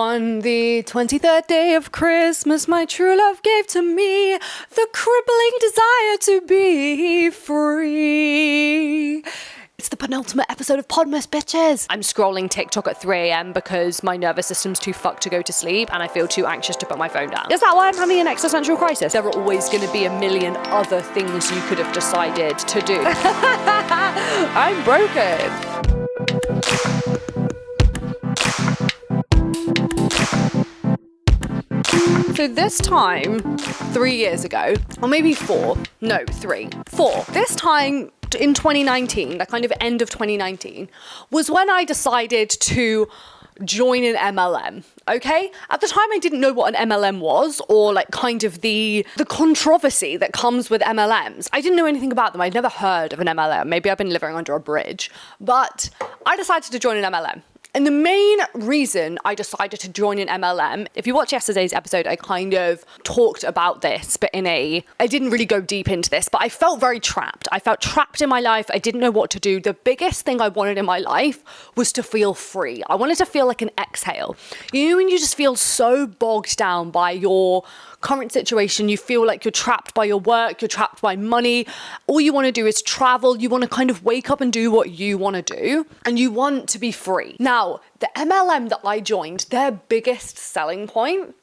On the 23rd day of Christmas, my true love gave to me the crippling desire to be free. It's the penultimate episode of Podmas, bitches. I'm scrolling TikTok at 3 a.m. because my nervous system's too fucked to go to sleep and I feel too anxious to put my phone down. Is that why I'm having an existential crisis? There are always going to be a million other things you could have decided to do. I'm broken. So this time, 3 years ago, or maybe 4, no, 3, 4, this time in 2019, the kind of end of 2019, was when I decided to join an MLM, okay? At the time, I didn't know what an MLM was, or like kind of the controversy that comes with MLMs. I didn't know anything about them. I'd never heard of an MLM. Maybe I've been living under a bridge, but I decided to join an MLM. And the main reason I decided to join an MLM, if you watch yesterday's episode, I kind of talked about this, but I didn't really go deep into this, but I felt very trapped. I felt trapped in my life. I didn't know what to do. The biggest thing I wanted in my life was to feel free. I wanted to feel like an exhale. You know, when you just feel so bogged down by your current situation, you feel like you're trapped by your work, you're trapped by money. All you want to do is travel. You want to kind of wake up and do what you want to do, and you want to be free. Now, the MLM that I joined, their biggest selling point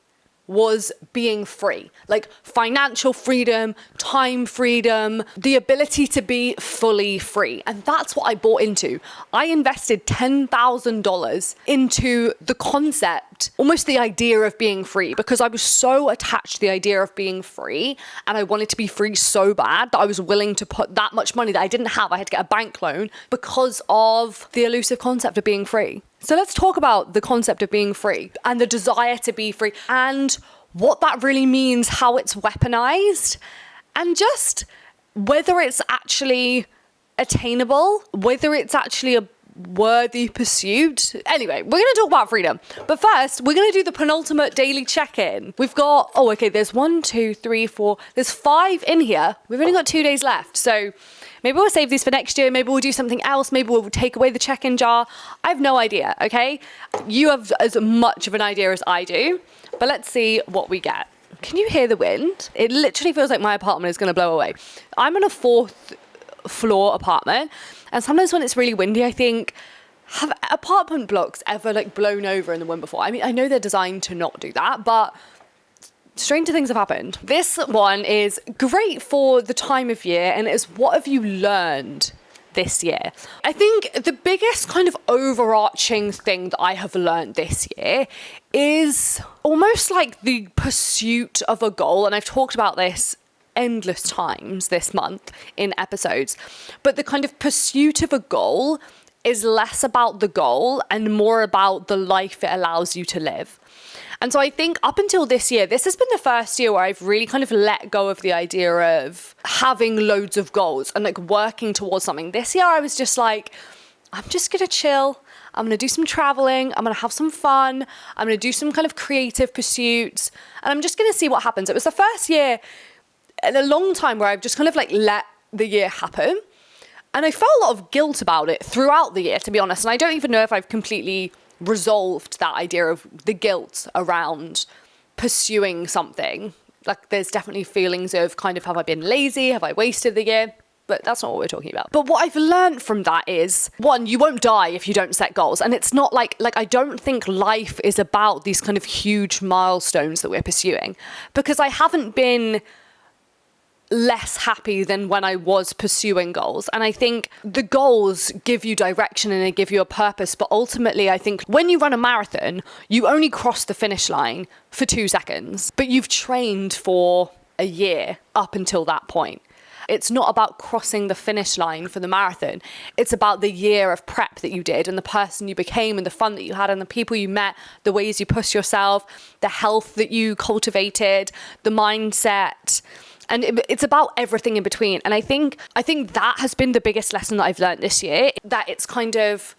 was being free, like financial freedom, time freedom, the ability to be fully free. And that's what I bought into. I invested $10,000 into the concept, almost the idea of being free, because I was so attached to the idea of being free and I wanted to be free so bad that I was willing to put that much money that I didn't have. I had to get a bank loan because of the elusive concept of being free. So let's talk about the concept of being free and the desire to be free and what that really means, how it's weaponized, and just whether it's actually attainable, whether it's actually a worthy pursuit. Anyway, we're going to talk about freedom. But first, we're going to do the penultimate daily check-in. We've got, there's 1, 2, 3, 4, there's 5 in here. We've only got 2 days left. So maybe we'll save these for next year. Maybe we'll do something else. Maybe we'll take away the check-in jar. I have no idea, okay? You have as much of an idea as I do, but let's see what we get. Can you hear the wind? It literally feels like my apartment is going to blow away. I'm in a 4th floor apartment, and sometimes when it's really windy, I think, have apartment blocks ever like blown over in the wind before? I mean, I know they're designed to not do that, but stranger things have happened. This one is great for the time of year, and it's what have you learned this year? I think the biggest kind of overarching thing that I have learned this year is almost like the pursuit of a goal. And I've talked about this endless times this month in episodes, but the kind of pursuit of a goal is less about the goal and more about the life it allows you to live. And so I think up until this year, this has been the first year where I've really kind of let go of the idea of having loads of goals and like working towards something. This year I was just like, I'm just going to chill. I'm going to do some traveling. I'm going to have some fun. I'm going to do some kind of creative pursuits. And I'm just going to see what happens. It was the first year in a long time where I've just kind of like let the year happen. And I felt a lot of guilt about it throughout the year, to be honest. And I don't even know if I've completely resolved that idea of the guilt around pursuing something. Like there's definitely feelings of kind of, have I been lazy? Have I wasted the year? But that's not what we're talking about. But what I've learned from that is, 1, you won't die if you don't set goals. And it's not like I don't think life is about these kind of huge milestones that we're pursuing, because I haven't been less happy than when I was pursuing goals. And I think the goals give you direction and they give you a purpose. But ultimately, I think when you run a marathon, you only cross the finish line for 2 seconds, but you've trained for a year up until that point. It's not about crossing the finish line for the marathon. It's about the year of prep that you did and the person you became and the fun that you had and the people you met, the ways you pushed yourself, the health that you cultivated, the mindset. And it's about everything in between. And I think that has been the biggest lesson that I've learned this year, that it's kind of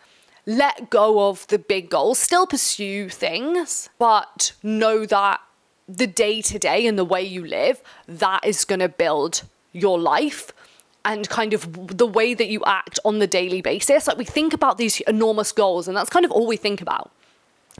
let go of the big goals, still pursue things, but know that the day-to-day and the way you live, that is going to build your life and kind of the way that you act on the daily basis. Like we think about these enormous goals and that's kind of all we think about.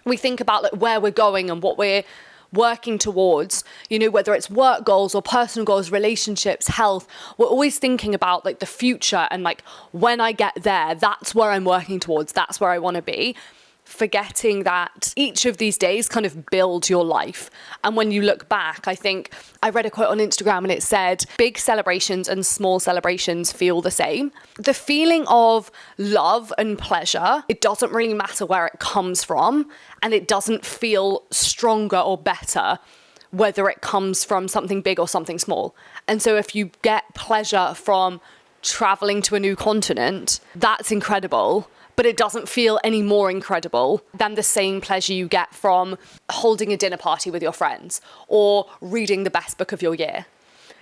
we think about like where we're going and what we're working towards, you know, whether it's work goals or personal goals, relationships, health, we're always thinking about like the future and like when I get there, that's where I'm working towards, that's where I want to be. Forgetting that each of these days kind of build your life. And when you look back, I think I read a quote on Instagram and it said, big celebrations and small celebrations feel the same. The feeling of love and pleasure, it doesn't really matter where it comes from, and it doesn't feel stronger or better whether it comes from something big or something small. And so if you get pleasure from traveling to a new continent, that's incredible. But it doesn't feel any more incredible than the same pleasure you get from holding a dinner party with your friends or reading the best book of your year.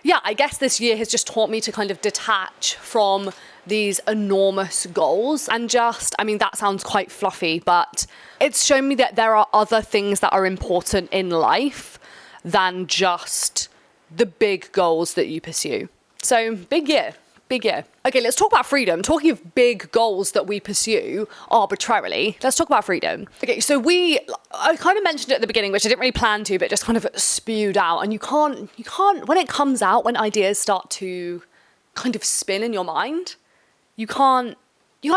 Yeah, I guess this year has just taught me to kind of detach from these enormous goals and just, I mean, that sounds quite fluffy, but it's shown me that there are other things that are important in life than just the big goals that you pursue. So, big year. Big year. Okay, let's talk about freedom. Talking of big goals that we pursue arbitrarily, let's talk about freedom. Okay, so I kind of mentioned it at the beginning, which I didn't really plan to, but just kind of spewed out. And you can't, when it comes out, when ideas start to kind of spin in your mind, you can't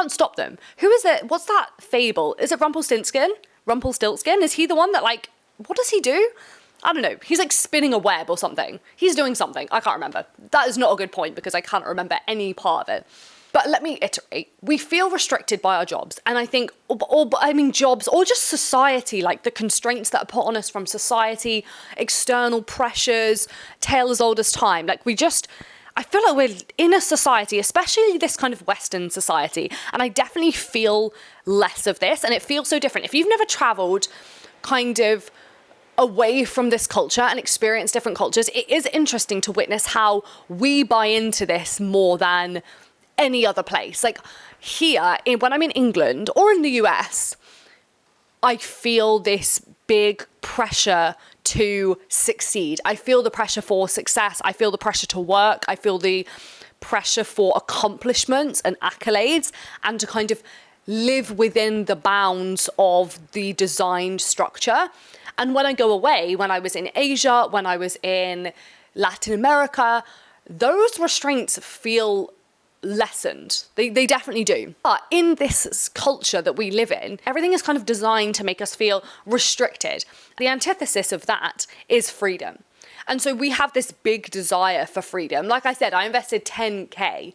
stop them. Who is it? What's that fable? Is it Rumpelstiltskin? Rumpelstiltskin? Is he the one that like, what does he do? I don't know, he's like spinning a web or something. He's doing something, I can't remember. That is not a good point because I can't remember any part of it. But let me iterate. We feel restricted by our jobs. And I think, jobs or just society, like the constraints that are put on us from society, external pressures, tale as old as time. Like I feel like we're in a society, especially this kind of Western society. And I definitely feel less of this. And it feels so different. If you've never traveled kind of away from this culture and experience different cultures, it is interesting to witness how we buy into this more than any other place. Like here, when I'm in England or in the US, I feel this big pressure to succeed. I feel the pressure for success. I feel the pressure to work. I feel the pressure for accomplishments and accolades and to kind of live within the bounds of the designed structure. And when I go away, when I was in Asia, when I was in Latin America, those restraints feel lessened. They definitely do. But in this culture that we live in, everything is kind of designed to make us feel restricted. The antithesis of that is freedom. And so we have this big desire for freedom. Like I said, I invested 10K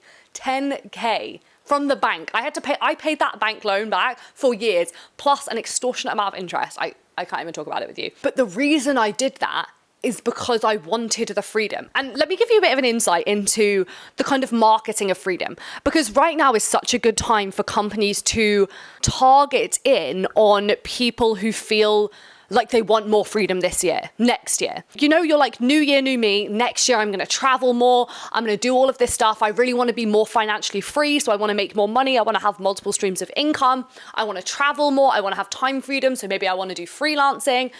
from the bank. I paid that bank loan back for years, plus an extortionate amount of interest. I can't even talk about it with you. But the reason I did that is because I wanted the freedom. And let me give you a bit of an insight into the kind of marketing of freedom. Because right now is such a good time for companies to target in on people who feel like they want more freedom this year, next year. You know, you're like, new year, new me. Next year, I'm going to travel more. I'm going to do all of this stuff. I really want to be more financially free. So I want to make more money. I want to have multiple streams of income. I want to travel more. I want to have time freedom. So maybe I want to do freelancing.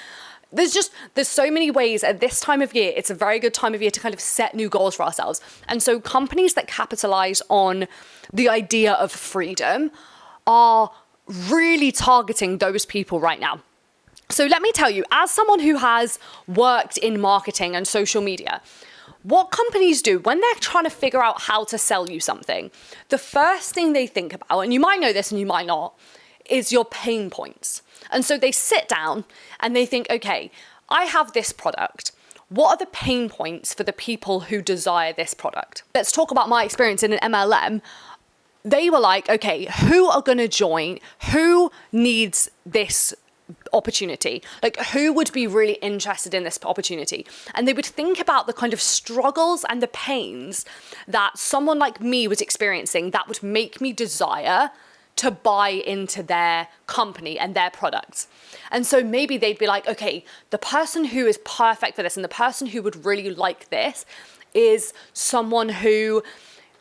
There's so many ways at this time of year. It's a very good time of year to kind of set new goals for ourselves. And so companies that capitalize on the idea of freedom are really targeting those people right now. So let me tell you, as someone who has worked in marketing and social media, what companies do when they're trying to figure out how to sell you something, the first thing they think about, and you might know this and you might not, is your pain points. And so they sit down and they think, okay, I have this product. What are the pain points for the people who desire this product? Let's talk about my experience in an MLM. They were like, okay, who are going to join? Who needs this opportunity? Like, who would be really interested in this opportunity? And they would think about the kind of struggles and the pains that someone like me was experiencing that would make me desire to buy into their company and their products. And so maybe they'd be like, okay, the person who is perfect for this and the person who would really like this is someone who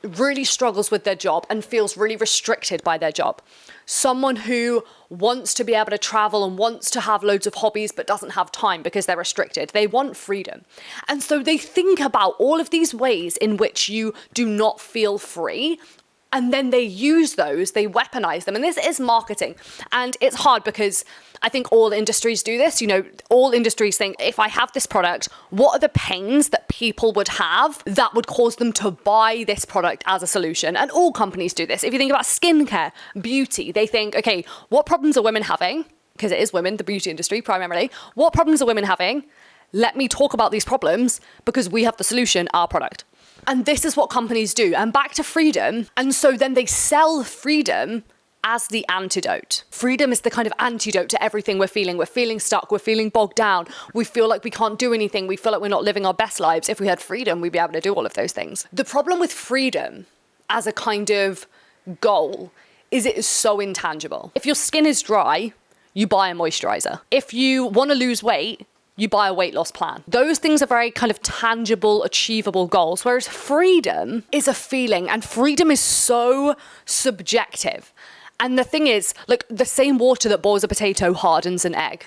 really struggles with their job and feels really restricted by their job. Someone who wants to be able to travel and wants to have loads of hobbies but doesn't have time because they're restricted. They want freedom. And so they think about all of these ways in which you do not feel free And then they use those, they weaponize them. And this is marketing. And it's hard because I think all industries do this. You know, all industries think, if I have this product, what are the pains that people would have that would cause them to buy this product as a solution? And all companies do this. If you think about skincare, beauty, they think, okay, what problems are women having? Because it is women, the beauty industry primarily. What problems are women having? Let me talk about these problems because we have the solution, our product. And this is what companies do. And back to freedom. And so then they sell freedom as the antidote. Freedom is the kind of antidote to everything we're feeling. We're feeling stuck. We're feeling bogged down. We feel like we can't do anything. We feel like we're not living our best lives. If we had freedom, we'd be able to do all of those things. The problem with freedom as a kind of goal is it is so intangible. If your skin is dry, you buy a moisturizer. If you want to lose weight, you buy a weight loss plan. Those things are very kind of tangible, achievable goals, whereas freedom is a feeling, and freedom is so subjective. And the thing is, like, the same water that boils a potato hardens an egg.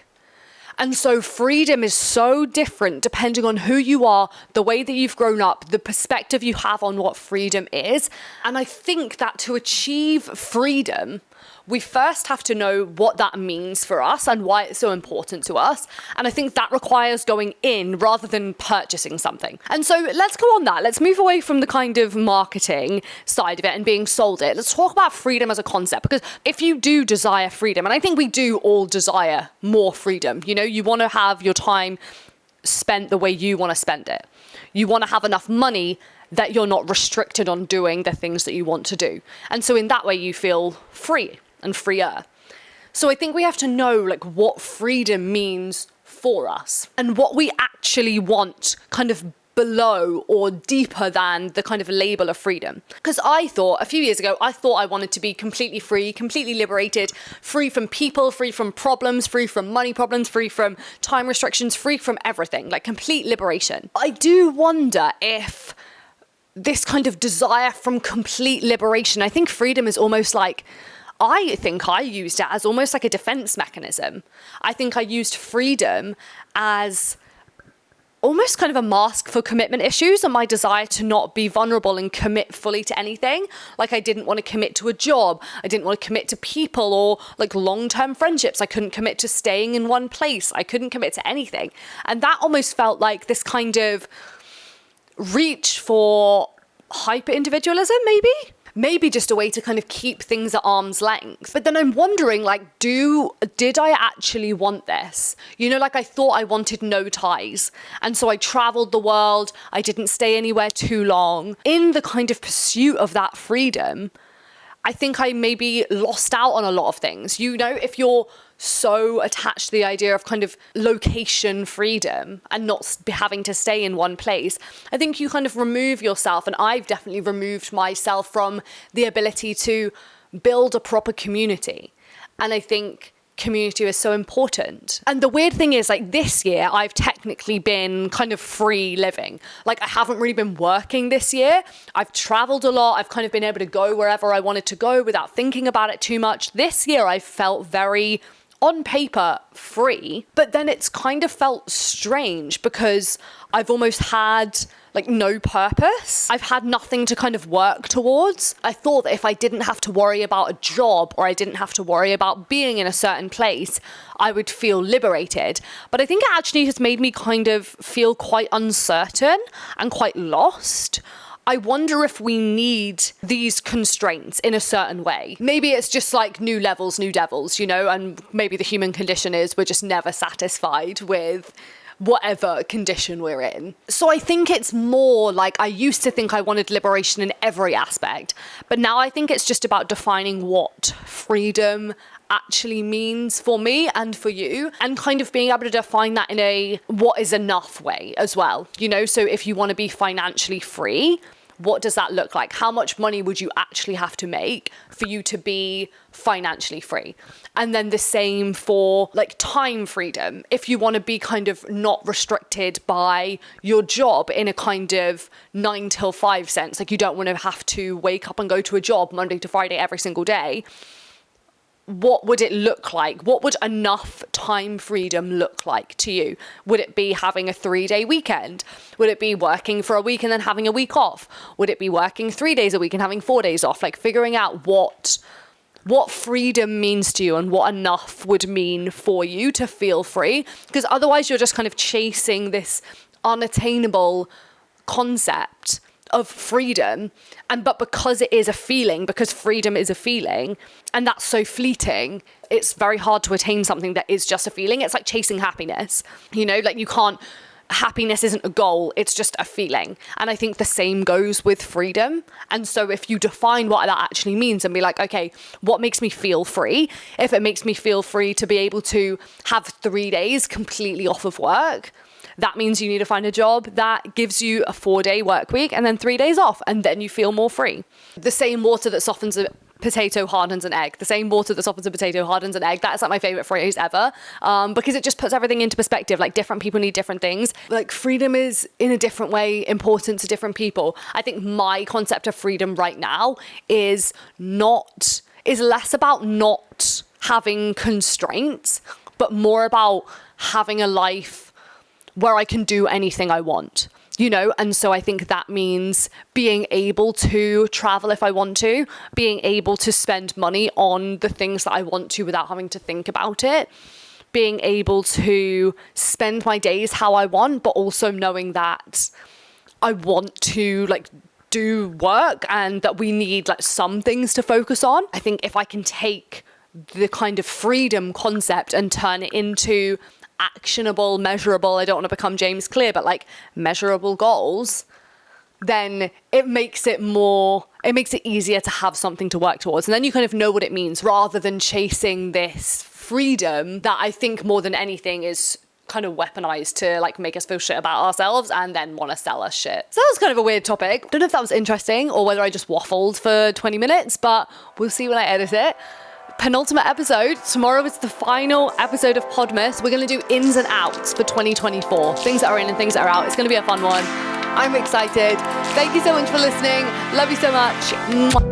And so freedom is so different depending on who you are, the way that you've grown up, the perspective you have on what freedom is. And I think that to achieve freedom, we first have to know what that means for us and why it's so important to us. And I think that requires going in rather than purchasing something. And so let's go on that. Let's move away from the kind of marketing side of it and being sold it. Let's talk about freedom as a concept, because if you do desire freedom, and I think we do all desire more freedom, you know, you want to have your time spent the way you want to spend it. You want to have enough money that you're not restricted on doing the things that you want to do. And so in that way you feel free and freer. So I think we have to know like what freedom means for us and what we actually want kind of below or deeper than the kind of label of freedom. Because I thought a few years ago, I thought I wanted to be completely free, completely liberated, free from people, free from problems, free from money problems, free from time restrictions, free from everything, like complete liberation. I do wonder if this kind of desire from complete liberation, I think freedom is almost like, I think I used it as almost like a defense mechanism. I think I used freedom as almost kind of a mask for commitment issues and my desire to not be vulnerable and commit fully to anything. Like I didn't want to commit to a job. I didn't want to commit to people or like long-term friendships. I couldn't commit to staying in one place. I couldn't commit to anything. And that almost felt like this kind of reach for hyper-individualism, maybe just a way to kind of keep things at arm's length. But then I'm wondering, like, did I actually want this? You know, like I thought I wanted no ties. And so I traveled the world. I didn't stay anywhere too long. In the kind of pursuit of that freedom, I think I maybe lost out on a lot of things. You know, if you're so attached to the idea of kind of location freedom and not having to stay in one place, I think you kind of remove yourself, and I've definitely removed myself from the ability to build a proper community. And I think community is so important. And the weird thing is, like, this year I've technically been kind of free living. Like, I haven't really been working this year. I've traveled a lot. I've kind of been able to go wherever I wanted to go without thinking about it too much. This year I felt very, on paper, free, but then it's kind of felt strange because I've almost had like no purpose. I've had nothing to kind of work towards. I thought that if I didn't have to worry about a job or I didn't have to worry about being in a certain place, I would feel liberated. But I think it actually has made me kind of feel quite uncertain and quite lost. I wonder if we need these constraints in a certain way. Maybe it's just like new levels, new devils, you know, and maybe the human condition is we're just never satisfied with whatever condition we're in. So I think it's more like I used to think I wanted liberation in every aspect, but now I think it's just about defining what freedom actually means for me and for you, and kind of being able to define that in a what is enough way as well. You know, so if you want to be financially free, what does that look like? How much money would you actually have to make for you to be financially free? And then the same for like time freedom. If you want to be kind of not restricted by your job in a kind of 9 till 5 sense, like you don't want to have to wake up and go to a job Monday to Friday every single day, what would it look like? What would enough time freedom look like to you? Would it be having a 3-day weekend? Would it be working for a week and then having a week off? Would it be working 3 days a week and having 4 days off? Like figuring out what freedom means to you and what enough would mean for you to feel free. Because otherwise you're just kind of chasing this unattainable concept of freedom. But because it is a feeling, because freedom is a feeling, and that's so fleeting, it's very hard to attain something that is just a feeling. It's like chasing happiness, like happiness isn't a goal, it's just a feeling. And I think the same goes with freedom. And so if you define what that actually means and be like, okay, what makes me feel free? If it makes me feel free to be able to have 3 days completely off of work, that means you need to find a job that gives you a 4-day work week and then 3 days off, and then you feel more free. The same water that softens a potato hardens an egg. The same water that softens a potato hardens an egg. That's like my favorite phrase ever, because it just puts everything into perspective. Like different people need different things. Like freedom is in a different way important to different people. I think my concept of freedom right now is less about not having constraints, but more about having a life where I can do anything I want. And so I think that means being able to travel if I want to, being able to spend money on the things that I want to without having to think about it, being able to spend my days how I want, but also knowing that I want to do work and that we need some things to focus on. I think if I can take the kind of freedom concept and turn it into actionable, measurable, I don't want to become James Clear, but measurable goals, then it makes it easier to have something to work towards. And then you kind of know what it means rather than chasing this freedom that I think more than anything is kind of weaponized to make us feel shit about ourselves and then want to sell us shit. So that was kind of a weird topic. Don't know if that was interesting or whether I just waffled for 20 minutes, but we'll see when I edit it. Penultimate episode. Tomorrow is the final episode of Podmas. We're going to do ins and outs for 2024. Things that are in and things that are out. It's going to be a fun one. I'm excited. Thank you so much for listening. Love you so much. Mwah.